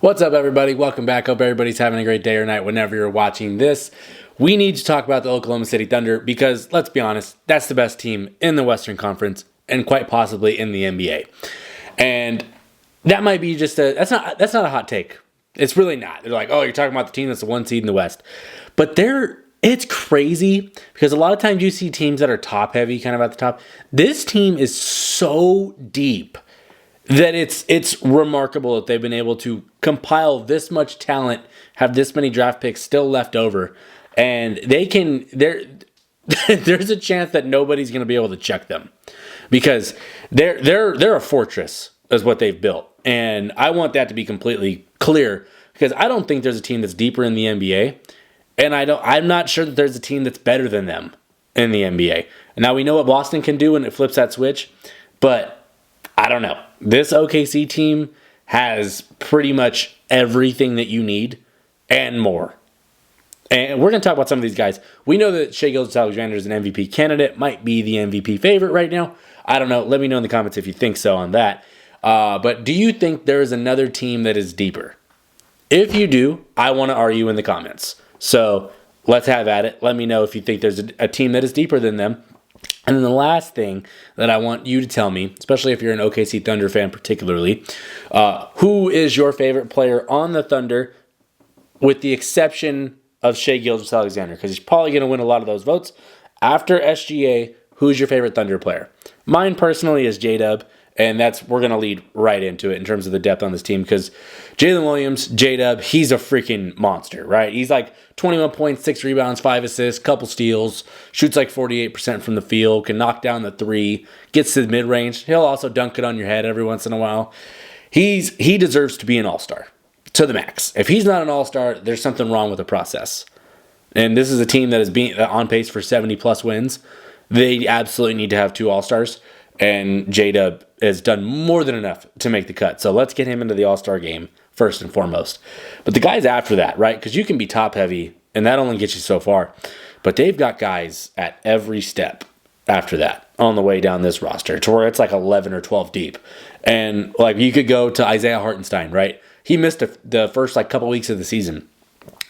What's up, everybody? Welcome back. Hope everybody's having a great day or night whenever you're watching this. We need to talk about the Oklahoma City Thunder because, let's be honest, that's the best team in the Western Conference and quite possibly in the NBA. And that might be just that's not a hot take. It's really not. They're like, oh, you're talking about the team that's the one seed in the West. But it's crazy because a lot of times you see teams that are top heavy, kind of at the top. This team is so deep that it's remarkable that they've been able to compile this much talent, have this many draft picks still left over, and there's a chance that nobody's going to be able to check them because they're a fortress is what they've built, and I want that to be completely clear because I don't think there's a team that's deeper in the NBA, and I'm not sure that there's a team that's better than them in the NBA. Now we know what Boston can do when it flips that switch, but I don't know. This OKC team has pretty much everything that you need and more. And we're going to talk about some of these guys. We know that Gilgeous-Alexander is an MVP candidate, might be the MVP favorite right now. I don't know. Let me know in the comments if you think so on that. But do you think there is another team that is deeper? If you do, I want to argue in the comments. So let's have at it. Let me know if you think there's a team that is deeper than them. And then the last thing that I want you to tell me, especially if you're an OKC Thunder fan particularly, who is your favorite player on the Thunder with the exception of Shai Gilgeous-Alexander? Because he's probably going to win a lot of those votes. After SGA, who's your favorite Thunder player? Mine personally is J-Dub, and we're going to lead right into it in terms of the depth on this team because Jalen Williams, J-Dub, he's a freaking monster, right? He's like 21 points, 6 rebounds, 5 assists, couple steals, shoots like 48% from the field, can knock down the three, gets to the mid-range. He'll also dunk it on your head every once in a while. He deserves to be an all-star to the max. If he's not an all-star, there's something wrong with the process. And this is a team that is being on pace for 70-plus wins. They absolutely need to have 2 all-stars. And J-Dub has done more than enough to make the cut. So let's get him into the All-Star game first and foremost. But the guys after that, right? Because you can be top heavy, and that only gets you so far. But they've got guys at every step after that on the way down this roster to where it's like 11 or 12 deep. And like you could go to Isaiah Hartenstein, right? He missed the first like couple weeks of the season.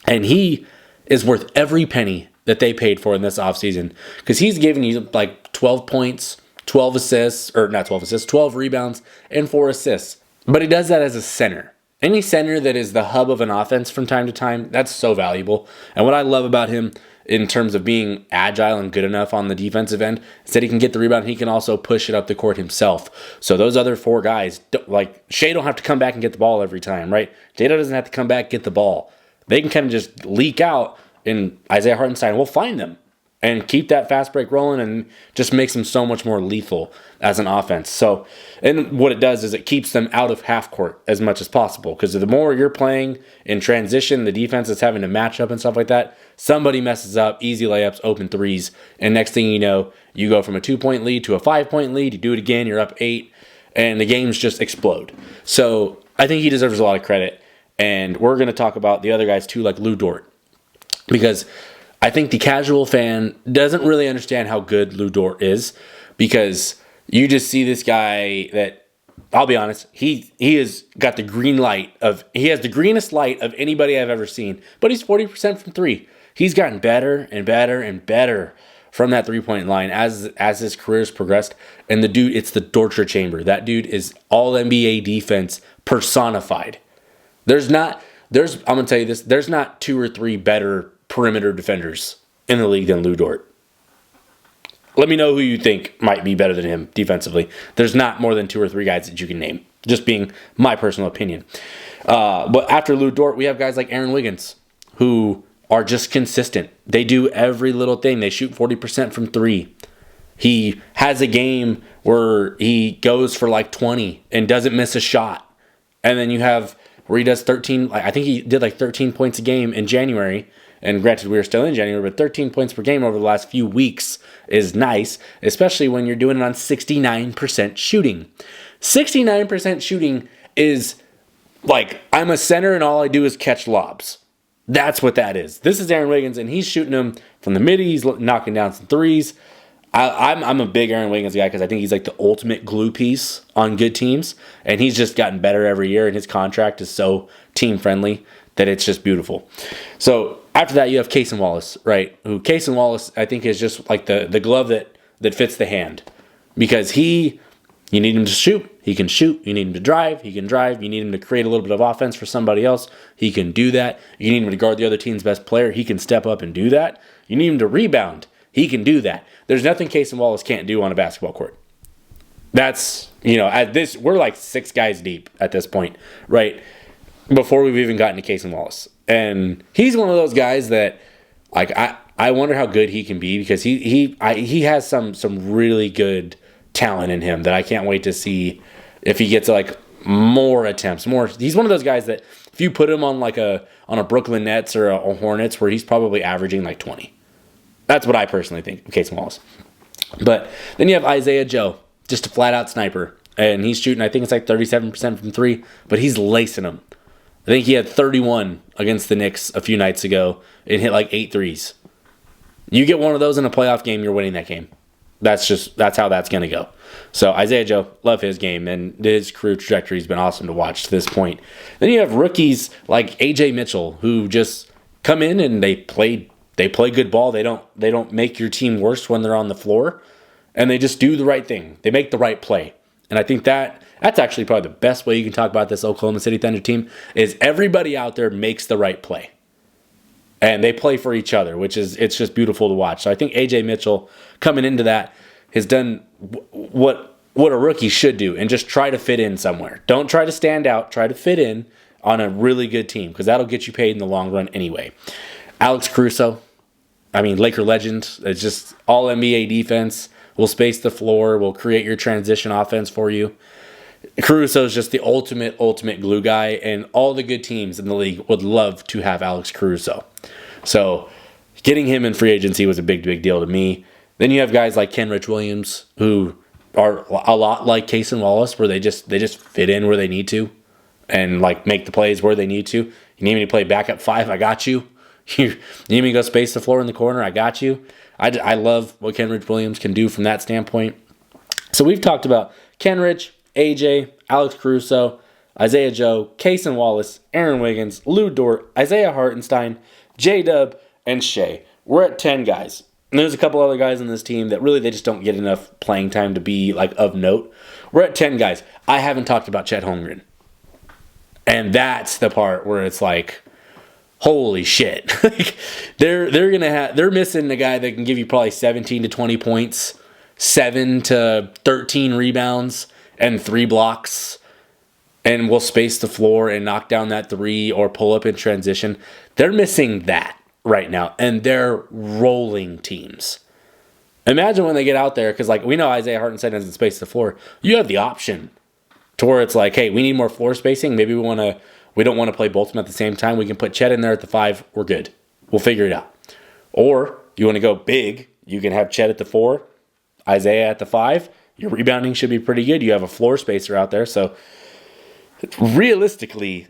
And he is worth every penny that they paid for in this offseason because he's giving you like 12 points, 12 assists, or not 12 assists, 12 rebounds, and 4 assists. But he does that as a center. Any center that is the hub of an offense from time to time, that's so valuable. And what I love about him in terms of being agile and good enough on the defensive end is that he can get the rebound and he can also push it up the court himself. So those other 4 guys, like Shai don't have to come back and get the ball every time, right? Jada doesn't have to come back and get the ball. They can kind of just leak out, and Isaiah Hartenstein will find them and keep that fast break rolling and just makes them so much more lethal as an offense. So, and what it does is it keeps them out of half court as much as possible because the more you're playing in transition, the defense is having to match up and stuff like that, somebody messes up, easy layups, open threes, and next thing you know, you go from a 2-point lead to a 5-point lead, you do it again, you're up 8, and the games just explode. So, I think he deserves a lot of credit, and we're going to talk about the other guys too, like Lou Dort, because I think the casual fan doesn't really understand how good Lou Dort is because you just see this guy that, I'll be honest, he has got the green light he has the greenest light of anybody I've ever seen, but he's 40% from 3. He's gotten better and better and better from that 3-point line as his career's progressed. And the dude, it's the torture chamber. That dude is all NBA defense personified. I'm going to tell you this, there's not 2 or 3 better perimeter defenders in the league than Lou Dort. Let me know who you think might be better than him defensively. There's not more than 2 or 3 guys that you can name, just being my personal opinion. But after Lou Dort, we have guys like Aaron Wiggins, who are just consistent. They do every little thing. They shoot 40% from 3. He has a game where he goes for like 20 and doesn't miss a shot. And then you have where he does 13, I think he did like 13 points a game in January. And granted, we were still in January, but 13 points per game over the last few weeks is nice, especially when you're doing it on 69% shooting. 69% shooting is like, I'm a center and all I do is catch lobs. That's what that is. This is Aaron Wiggins, and he's shooting them from the mid, he's knocking down some threes. I'm a big Aaron Wiggins guy because I think he's like the ultimate glue piece on good teams, and he's just gotten better every year, and his contract is so team friendly that it's just beautiful. So after that, you have Cason Wallace, right? Who Cason Wallace I think is just like the glove that fits the hand, because you need him to shoot, he can shoot. You need him to drive, he can drive. You need him to create a little bit of offense for somebody else, he can do that. You need him to guard the other team's best player, he can step up and do that. You need him to rebound, he can do that. There's nothing Cason Wallace can't do on a basketball court. That's, at this, we're like 6 guys deep at this point, right? Before we've even gotten to Cason Wallace. And he's one of those guys that, like, I wonder how good he can be, because he has some really good talent in him that I can't wait to see if he gets like more attempts. He's one of those guys that if you put him on on a Brooklyn Nets or a Hornets, where he's probably averaging like 20. That's what I personally think of Cason Wallace. But then you have Isaiah Joe, just a flat out sniper, and he's shooting, I think it's like 37% from 3, but he's lacing them. I think he had 31 against the Knicks a few nights ago and hit like 8 threes. You get one of those in a playoff game, you're winning that game. That's how that's going to go. So Isaiah Joe, love his game, and his career trajectory has been awesome to watch to this point. Then you have rookies like AJ Mitchell, who just come in and they play good ball. They don't make your team worse when they're on the floor, and they just do the right thing. They make the right play. And I think that's actually probably the best way you can talk about this Oklahoma City Thunder team, is everybody out there makes the right play. And they play for each other, it's just beautiful to watch. So I think AJ Mitchell coming into that has done what a rookie should do, and just try to fit in somewhere. Don't try to stand out. Try to fit in on a really good team, because that'll get you paid in the long run anyway. Alex Caruso, Laker legend. It's just all NBA defense. Will space the floor. Will create your transition offense for you. Caruso is just the ultimate glue guy, and all the good teams in the league would love to have Alex Caruso. So getting him in free agency was a big deal to me. Then you have guys like Kenrich Williams, who are a lot like Cason Wallace, where they just fit in where they need to, and like make the plays where they need to. You need me to play back up 5, I got you. You need me to go space the floor in the corner, I got you. I love what Kenrich Williams can do from that standpoint. So we've talked about Kenrich, AJ, Alex Caruso, Isaiah Joe, Cason Wallace, Aaron Wiggins, Lou Dort, Isaiah Hartenstein, J-Dub, and Shea. We're at 10 guys. And there's a couple other guys on this team that really they just don't get enough playing time to be like of note. We're at 10 guys. I haven't talked about Chet Holmgren. And that's the part where it's like, holy shit. They're missing a guy that can give you probably 17 to 20 points, 7 to 13 rebounds, and 3 blocks, and will space the floor and knock down that 3 or pull up in transition. They're missing that right now, and they're rolling teams. Imagine when they get out there, because like we know Isaiah Hartenstein doesn't space the floor. You have the option to where it's like, hey, we need more floor spacing. Maybe we don't want to play both of them at the same time. We can put Chet in there at the 5. We're good. We'll figure it out. Or you want to go big. You can have Chet at the 4, Isaiah at the 5. Your rebounding should be pretty good. You have a floor spacer out there. So realistically,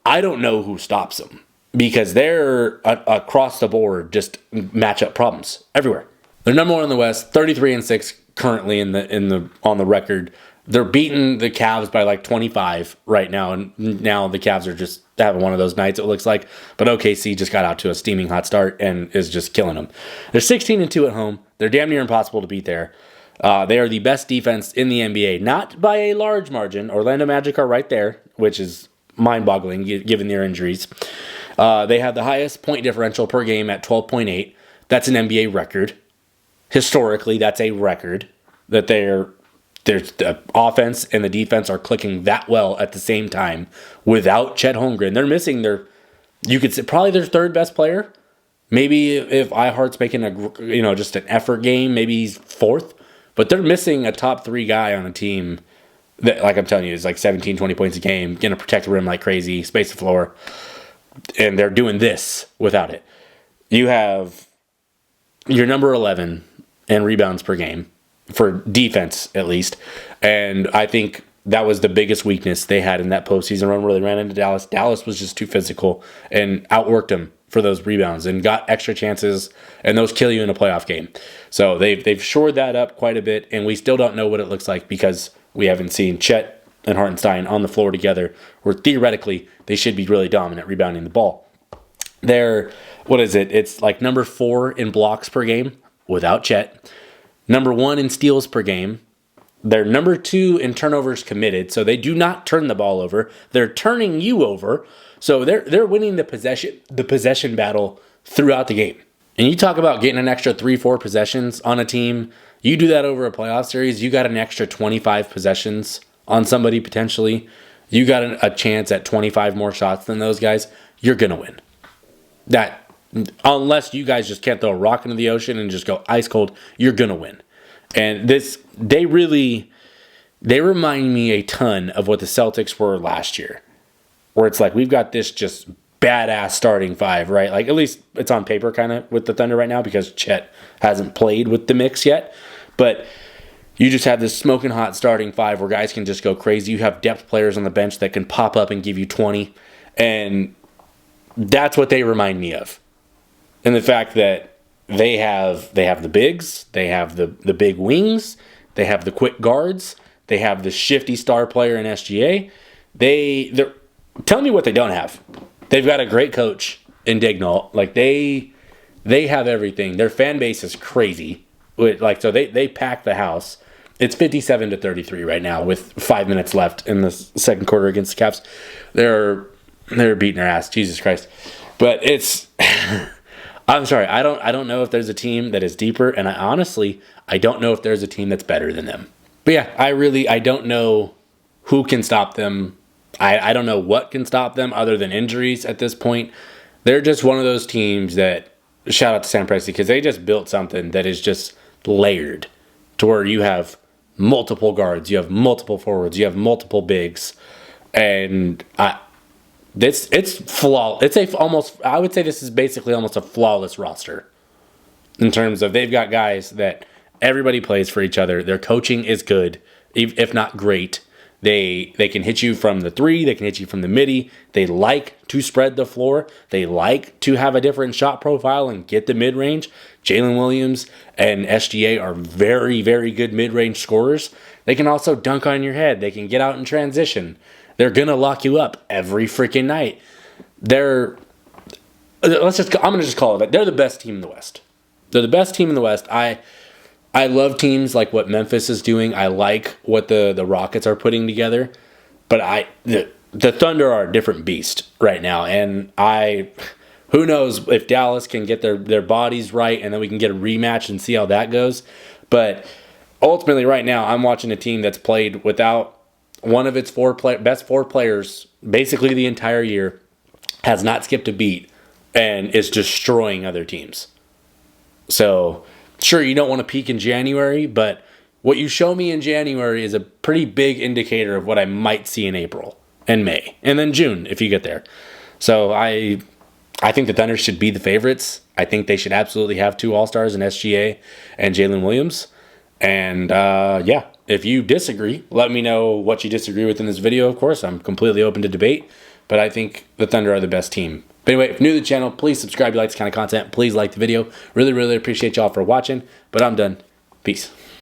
I don't know who stops them, because they're across the board just matchup problems everywhere. They're number 1 in the West, 33-6 currently on the record. They're beating the Cavs by like 25 right now, and now the Cavs are just having one of those nights, it looks like. But OKC just got out to a steaming hot start and is just killing them. They're 16-2 at home. They're damn near impossible to beat there. They are the best defense in the NBA, not by a large margin. Orlando Magic are right there, which is mind-boggling given their injuries. They have the highest point differential per game at 12.8. That's an NBA record. Historically, that's a record that the offense and the defense are clicking that well at the same time without Chet Holmgren. They're missing you could say probably their 3rd best player. Maybe if iHeart's making just an effort game, maybe he's 4th. But they're missing a top 3 guy on a team that, like I'm telling you, is like 17, 20 points a game, going to protect the rim like crazy, space the floor. And they're doing this without it. You have your number 11 in rebounds per game, for defense at least. And I think that was the biggest weakness they had in that postseason run where they ran into Dallas. Dallas was just too physical and outworked them for those rebounds and got extra chances, and those kill you in a playoff game. So they've shored that up quite a bit, and we still don't know what it looks like because we haven't seen Chet and Hartenstein on the floor together, where theoretically they should be really dominant rebounding the ball. They're, what is it? It's like number 4 in blocks per game without Chet, number 1 in steals per game. They're number 2 in turnovers committed, so they do not turn the ball over. They're turning you over, so they're winning the possession battle throughout the game. And you talk about getting an extra 3-4 possessions on a team. You do that over a playoff series, you got an extra 25 possessions on somebody potentially. You got a chance at 25 more shots than those guys. You're gonna win. That, unless you guys just can't throw a rock into the ocean and just go ice cold, you're gonna win. And they remind me a ton of what the Celtics were last year, where it's like we've got this just badass starting 5, right? Like, at least it's on paper kind of with the Thunder right now because Chet hasn't played with the mix yet. But you just have this smoking hot starting 5 where guys can just go crazy. You have depth players on the bench that can pop up and give you 20. And that's what they remind me of. And the fact that they have the bigs, they have the big wings, they have the quick guards, they have the shifty star player in SGA. Tell me what they don't have. They've got a great coach in Dignall. Like, they have everything. Their fan base is crazy. So they pack the house. It's 57-33 right now with 5 minutes left in the second quarter against the Cavs. They're beating their ass. Jesus Christ. But it's I'm sorry. I don't know if there's a team that is deeper, and I don't know if there's a team that's better than them. But yeah, I don't know who can stop them. I don't know what can stop them other than injuries at this point. They're just one of those teams that, shout out to Sam Presti, because they just built something that is just layered to where you have multiple guards, you have multiple forwards, you have multiple bigs, and it's flawless. I would say this is basically almost a flawless roster in terms of they've got guys that everybody plays for each other. Their coaching is good, if not great. They can hit you from the 3. They can hit you from the midi. They like to spread the floor. They like to have a different shot profile and get the mid-range. Jalen Williams and SGA are very, very good mid-range scorers. They can also dunk on your head. They can get out in transition. They're going to lock you up every freaking night. I'm going to just call it that. They're the best team in the West. They're the best team in the West. I love teams like what Memphis is doing. I like what the Rockets are putting together. But the Thunder are a different beast right now. And who knows if Dallas can get their bodies right and then we can get a rematch and see how that goes. But ultimately right now I'm watching a team that's played without one of its best 4 players basically the entire year, has not skipped a beat, and is destroying other teams. So sure, you don't want to peak in January, but what you show me in January is a pretty big indicator of what I might see in April and May, and then June if you get there. So I think the Thunder should be the favorites. I think they should absolutely have 2 All-Stars in SGA and Jalen Williams. And yeah, if you disagree, let me know what you disagree with in this video, of course. I'm completely open to debate, but I think the Thunder are the best team. But anyway, if you're new to the channel, please subscribe if you like this kind of content. Please like the video. Really, really appreciate y'all for watching, but I'm done. Peace.